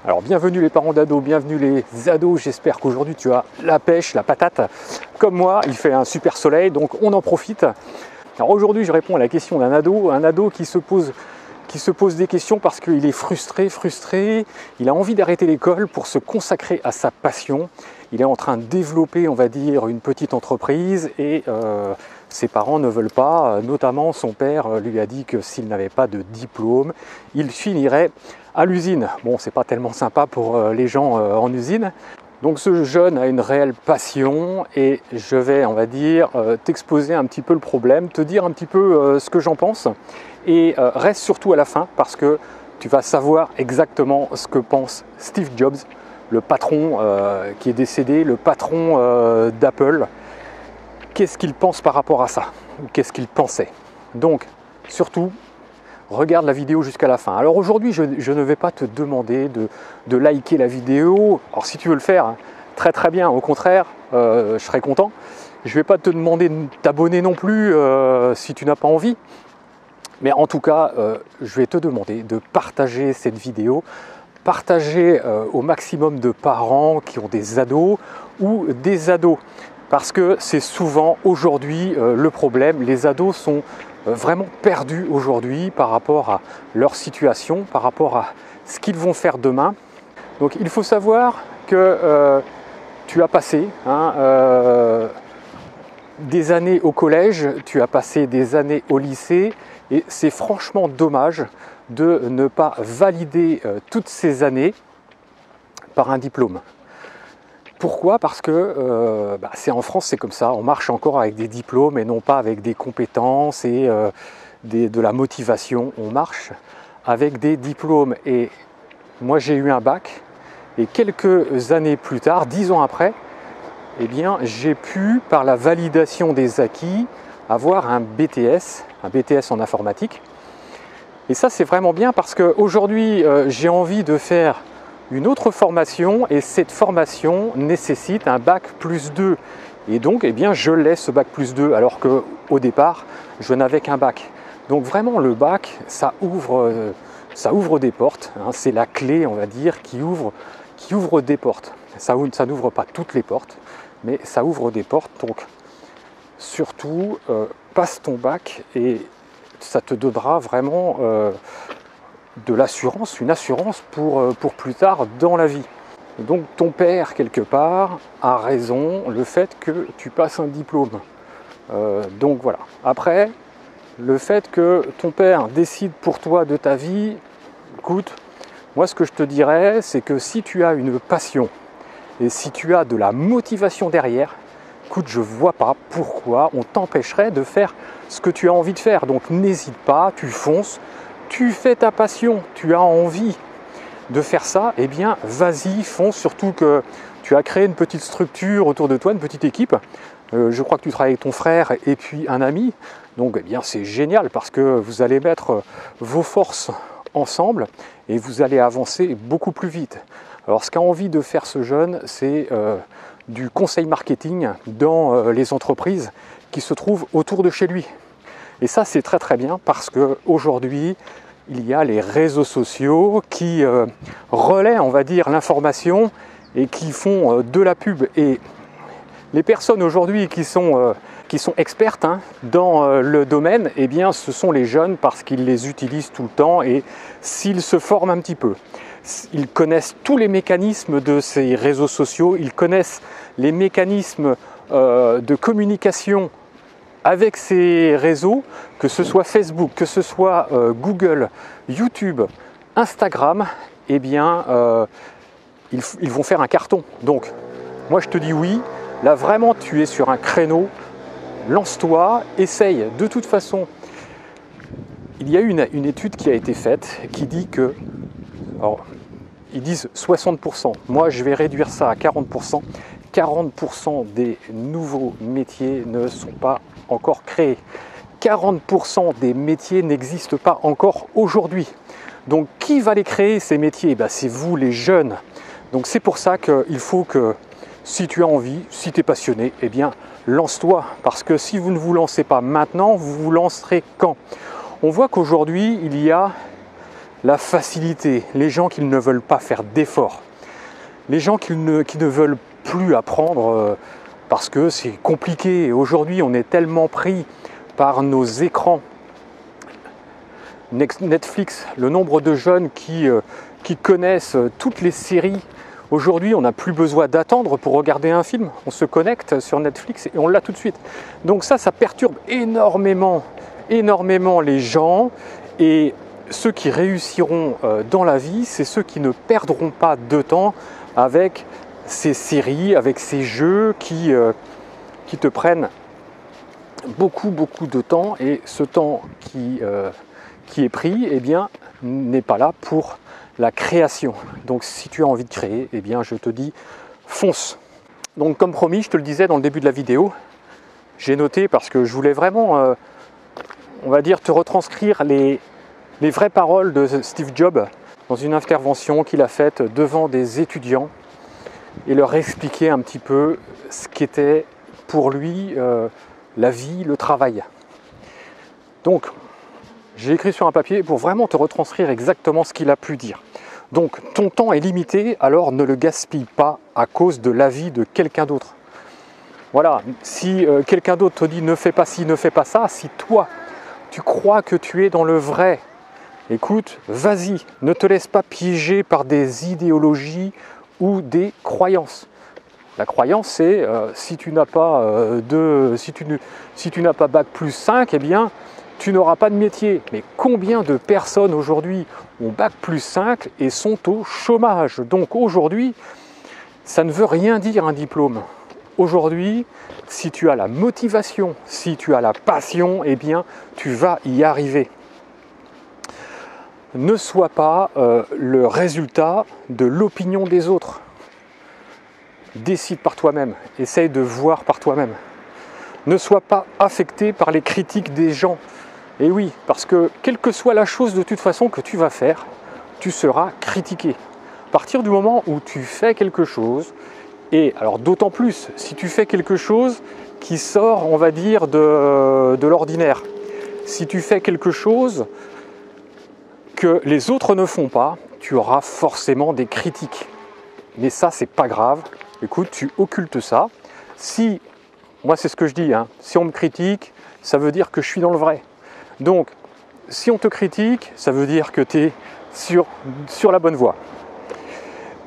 Alors bienvenue les parents d'ados, bienvenue les ados, j'espère qu'aujourd'hui tu as la pêche, la patate. Comme moi, il fait un super soleil, donc on en profite. Alors aujourd'hui je réponds à la question d'un ado qui se pose des questions parce qu'il est frustré, il a envie d'arrêter l'école pour se consacrer à sa passion. Il est en train de développer, on va dire, une petite entreprise et ses parents ne veulent pas, notamment son père lui a dit que s'il n'avait pas de diplôme, il finirait à l'usine. Bon, c'est pas tellement sympa pour les gens en usine. Donc ce jeune a une réelle passion et je vais, on va dire, t'exposer un petit peu le problème, te dire un petit peu ce que j'en pense et reste surtout à la fin parce que tu vas savoir exactement ce que pense Steve Jobs, le patron qui est décédé, le patron d'Apple. Qu'est-ce qu'il pense par rapport à ça? Ou qu'est-ce qu'il pensait? Donc, surtout, regarde la vidéo jusqu'à la fin. Alors aujourd'hui, je ne vais pas te demander de liker la vidéo. Alors si tu veux le faire, très bien, au contraire, je serai content. Je ne vais pas te demander de t'abonner non plus si tu n'as pas envie. Mais en tout cas, je vais te demander de partager cette vidéo, partager au maximum de parents qui ont des ados ou des ados. Parce que c'est souvent aujourd'hui le problème, les ados sont vraiment perdus aujourd'hui par rapport à leur situation, par rapport à ce qu'ils vont faire demain. Donc il faut savoir que tu as passé des années au collège, tu as passé des années au lycée et c'est franchement dommage de ne pas valider toutes ces années par un diplôme. Pourquoi? Parce que c'est en France, c'est comme ça, on marche encore avec des diplômes et non pas avec des compétences et de la motivation. On marche avec des diplômes et moi j'ai eu un bac et quelques années plus tard, 10 ans après, eh bien, j'ai pu, par la validation des acquis, avoir un BTS en informatique. Et ça c'est vraiment bien parce qu'aujourd'hui j'ai envie de faire une autre formation et cette formation nécessite un bac plus 2 et donc eh bien, je laisse ce bac plus 2 alors qu'au départ je n'avais qu'un bac. Donc vraiment le bac ça ouvre des portes, hein. C'est la clé on va dire qui ouvre des portes. Ça n'ouvre pas toutes les portes mais ça ouvre des portes, donc surtout passe ton bac et ça te donnera vraiment de l'assurance, une assurance pour plus tard dans la vie. Donc ton père, quelque part, a raison, le fait que tu passes un diplôme. Donc voilà. Après, le fait que ton père décide pour toi de ta vie, écoute, moi ce que je te dirais, c'est que si tu as une passion et si tu as de la motivation derrière, écoute, je ne vois pas pourquoi on t'empêcherait de faire ce que tu as envie de faire. Donc n'hésite pas, tu fonces. Tu fais ta passion, tu as envie de faire ça, eh bien vas-y, fonce, surtout que tu as créé une petite structure autour de toi, une petite équipe. Je crois que tu travailles avec ton frère et puis un ami, donc eh bien c'est génial parce que vous allez mettre vos forces ensemble et vous allez avancer beaucoup plus vite. Alors ce qu'a envie de faire ce jeune, c'est du conseil marketing dans les entreprises qui se trouvent autour de chez lui. Et ça, c'est très bien parce qu'aujourd'hui, il y a les réseaux sociaux qui relaient, on va dire, l'information et qui font de la pub. Et les personnes aujourd'hui qui sont expertes dans le domaine, eh bien, ce sont les jeunes parce qu'ils les utilisent tout le temps et s'ils se forment un petit peu. Ils connaissent tous les mécanismes de ces réseaux sociaux, ils connaissent les mécanismes de communication avec ces réseaux, que ce soit Facebook, que ce soit Google, YouTube, Instagram, eh bien, ils vont faire un carton. Donc, moi je te dis oui, là vraiment tu es sur un créneau, lance-toi, essaye. De toute façon, il y a une étude qui a été faite qui dit que, alors, ils disent 60%, moi je vais réduire ça à 40%. 40% des nouveaux métiers ne sont pas encore créés. 40% des métiers n'existent pas encore aujourd'hui. Donc qui va les créer ces métiers? C'est vous les jeunes. Donc c'est pour ça qu'il faut que si tu as envie, si tu es passionné, eh bien lance-toi. Parce que si vous ne vous lancez pas maintenant, vous vous lancerez quand? On voit qu'aujourd'hui il y a la facilité, les gens qui ne veulent pas faire d'efforts, les gens qui ne veulent plus apprendre parce que c'est compliqué. Aujourd'hui, on est tellement pris par nos écrans. Netflix, le nombre de jeunes qui connaissent toutes les séries. Aujourd'hui, on n'a plus besoin d'attendre pour regarder un film. On se connecte sur Netflix et on l'a tout de suite. Donc ça perturbe énormément les gens. Et ceux qui réussiront dans la vie, c'est ceux qui ne perdront pas de temps avec ces séries, avec ces jeux qui te prennent beaucoup de temps. Et ce temps qui est pris, eh bien, n'est pas là pour la création. Donc si tu as envie de créer, eh bien je te dis fonce. Donc comme promis, je te le disais dans le début de la vidéo, j'ai noté parce que je voulais vraiment, on va dire, te retranscrire les vraies paroles de Steve Jobs dans une intervention qu'il a faite devant des étudiants et leur expliquer un petit peu ce qu'était pour lui la vie, le travail. Donc j'ai écrit sur un papier pour vraiment te retranscrire exactement ce qu'il a pu dire. Donc, ton temps est limité, alors ne le gaspille pas à cause de l'avis de quelqu'un d'autre. Voilà, si quelqu'un d'autre te dit ne fais pas ci, ne fais pas ça, si toi, tu crois que tu es dans le vrai, écoute, vas-y, ne te laisse pas piéger par des idéologies ou des croyances. La croyance, c'est si tu n'as pas si tu n'as pas bac plus 5, eh bien, tu n'auras pas de métier. Mais combien de personnes aujourd'hui ont bac plus 5 et sont au chômage? Donc aujourd'hui, ça ne veut rien dire un diplôme. Aujourd'hui, si tu as la motivation, si tu as la passion, eh bien, tu vas y arriver. Ne sois pas le résultat de l'opinion des autres. Décide par toi-même, essaye de voir par toi-même. Ne sois pas affecté par les critiques des gens. Et oui, parce que quelle que soit la chose de toute façon que tu vas faire, tu seras critiqué. À partir du moment où tu fais quelque chose, et alors d'autant plus si tu fais quelque chose qui sort, on va dire, de l'ordinaire. Si tu fais quelque chose que les autres ne font pas, tu auras forcément des critiques. Mais ça, c'est pas grave. Écoute, tu occultes ça. Si, moi c'est ce que je dis, hein, si on me critique, ça veut dire que je suis dans le vrai. Donc, si on te critique, ça veut dire que tu es sur la bonne voie.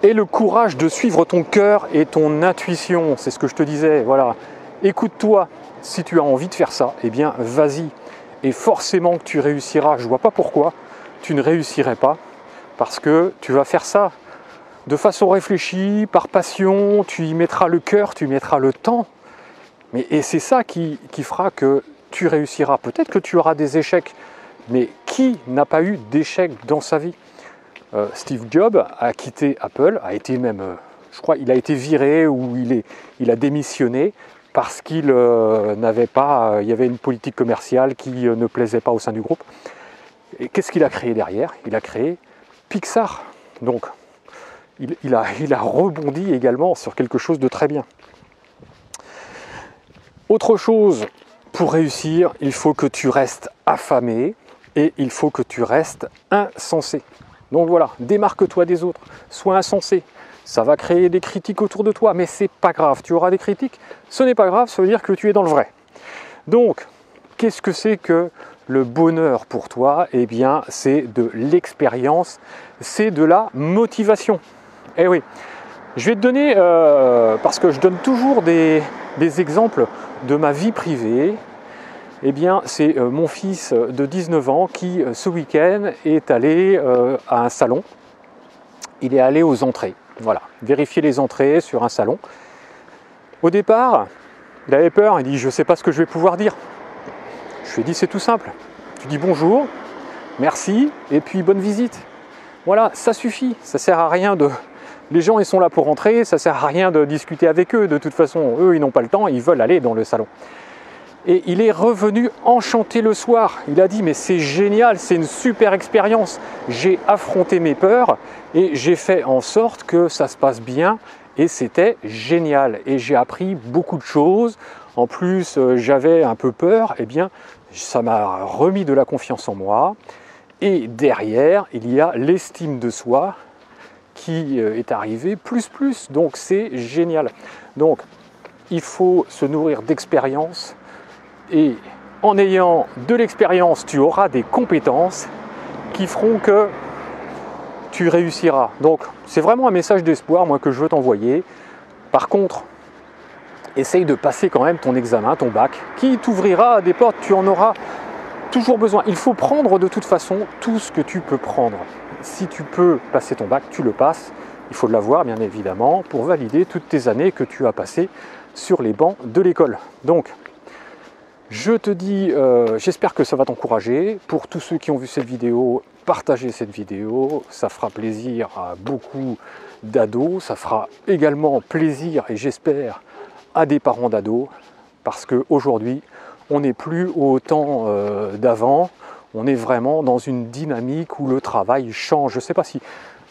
Et le courage de suivre ton cœur et ton intuition, c'est ce que je te disais, voilà. Écoute-toi, si tu as envie de faire ça, eh bien vas-y. Et forcément que tu réussiras, je ne vois pas pourquoi tu ne réussirais pas, parce que tu vas faire ça de façon réfléchie, par passion, tu y mettras le cœur, tu y mettras le temps. Et c'est ça qui fera que tu réussiras. Peut-être que tu auras des échecs, mais qui n'a pas eu d'échecs dans sa vie? Steve Jobs a quitté Apple, a été même, je crois, il a été viré ou il a démissionné parce qu'il n'avait pas, il y avait une politique commerciale qui ne plaisait pas au sein du groupe. Et qu'est-ce qu'il a créé derrière? Il a créé Pixar. Donc, il a rebondi également sur quelque chose de très bien. Autre chose, pour réussir, il faut que tu restes affamé et il faut que tu restes insensé. Donc voilà, démarque-toi des autres, sois insensé. Ça va créer des critiques autour de toi, mais c'est pas grave. Tu auras des critiques, ce n'est pas grave, ça veut dire que tu es dans le vrai. Donc, qu'est-ce que c'est que le bonheur pour toi? Eh bien, c'est de l'expérience, c'est de la motivation. Eh oui, je vais te donner, parce que je donne toujours des exemples de ma vie privée. Eh bien, c'est mon fils de 19 ans qui, ce week-end, est allé à un salon. Il est allé aux entrées, voilà, vérifier les entrées sur un salon. Au départ, il avait peur, il dit « je ne sais pas ce que je vais pouvoir dire ». Je lui ai dit « c'est tout simple, tu dis bonjour, merci, et puis bonne visite ». Voilà, ça suffit, ça ne sert à rien de... Les gens, ils sont là pour rentrer, ça ne sert à rien de discuter avec eux. De toute façon, eux, ils n'ont pas le temps, ils veulent aller dans le salon. Et il est revenu enchanté le soir. Il a dit, mais c'est génial, c'est une super expérience. J'ai affronté mes peurs et j'ai fait en sorte que ça se passe bien. Et c'était génial. Et j'ai appris beaucoup de choses. En plus, j'avais un peu peur. Eh bien, ça m'a remis de la confiance en moi. Et derrière, il y a l'estime de soi qui est arrivée plus. Donc c'est génial. Donc il faut se nourrir d'expérience et en ayant de l'expérience, tu auras des compétences qui feront que tu réussiras. Donc c'est vraiment un message d'espoir moi que je veux t'envoyer. Par contre, essaye de passer quand même ton examen, ton bac, qui t'ouvrira des portes, tu en auras toujours besoin. Il faut prendre de toute façon tout ce que tu peux prendre. Si tu peux passer ton bac, tu le passes. Il faut l'avoir bien évidemment pour valider toutes tes années que tu as passées sur les bancs de l'école. Donc, je te dis, j'espère que ça va t'encourager. Pour tous ceux qui ont vu cette vidéo, partagez cette vidéo. Ça fera plaisir à beaucoup d'ados. Ça fera également plaisir, et j'espère, à des parents d'ados. Parce qu'aujourd'hui, on n'est plus au temps d'avant, on est vraiment dans une dynamique où le travail change. Je ne sais pas si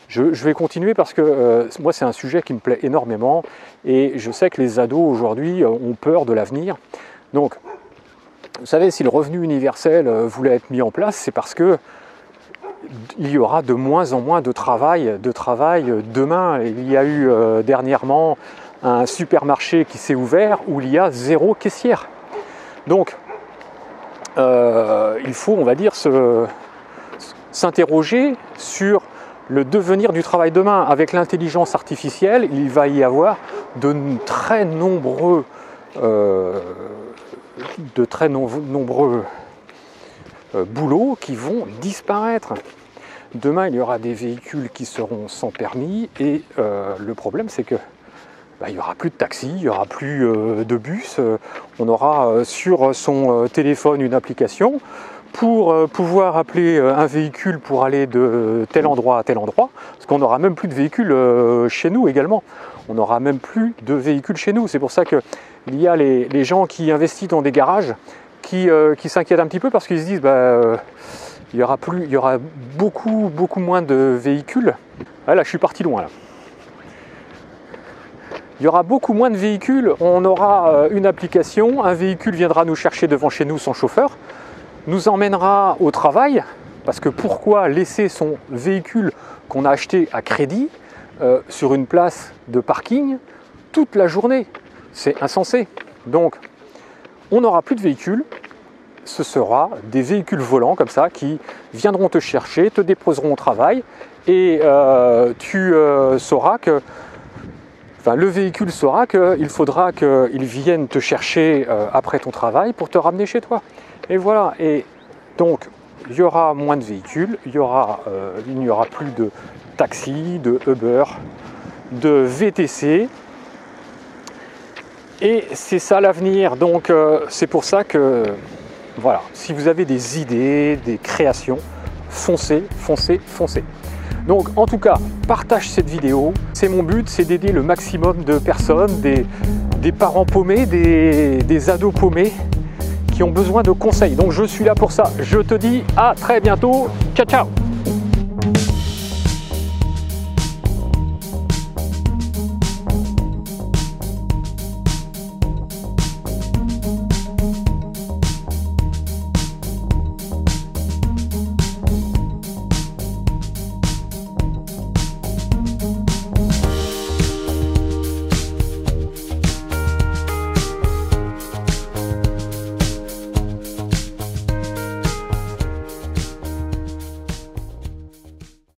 je vais continuer parce que moi c'est un sujet qui me plaît énormément et je sais que les ados aujourd'hui ont peur de l'avenir. Donc, vous savez, si le revenu universel voulait être mis en place, c'est parce que il y aura de moins en moins de travail demain. Il y a eu dernièrement un supermarché qui s'est ouvert où il y a 0 caissière. Donc, il faut, on va dire, s'interroger sur le devenir du travail demain. Avec l'intelligence artificielle, il va y avoir de très nombreux boulots qui vont disparaître. Demain, il y aura des véhicules qui seront sans permis et le problème, c'est que il n'y aura plus de taxi, il n'y aura plus de bus. On aura sur son téléphone une application pour pouvoir appeler un véhicule pour aller de tel endroit à tel endroit. Parce qu'on n'aura même plus de véhicules chez nous également. On n'aura même plus de véhicules chez nous. C'est pour ça qu'il y a les gens qui investissent dans des garages qui s'inquiètent un petit peu parce qu'ils se disent il y aura beaucoup moins de véhicules. Ah, là, je suis parti loin là. Il y aura beaucoup moins de véhicules, on aura une application, un véhicule viendra nous chercher devant chez nous sans chauffeur, nous emmènera au travail, parce que pourquoi laisser son véhicule qu'on a acheté à crédit sur une place de parking toute la journée? C'est insensé. Donc, on n'aura plus de véhicules, ce sera des véhicules volants comme ça qui viendront te chercher, te déposeront au travail et tu sauras que le véhicule saura qu'il faudra qu'il vienne te chercher après ton travail pour te ramener chez toi. Et voilà. Et donc, il y aura moins de véhicules, il n'y aura plus de taxi, de Uber, de VTC. Et c'est ça l'avenir. Donc, c'est pour ça que, voilà, si vous avez des idées, des créations, foncez. Donc en tout cas, partage cette vidéo. C'est mon but, c'est d'aider le maximum de personnes, des parents paumés, des ados paumés qui ont besoin de conseils. Donc je suis là pour ça. Je te dis à très bientôt. Ciao, ciao!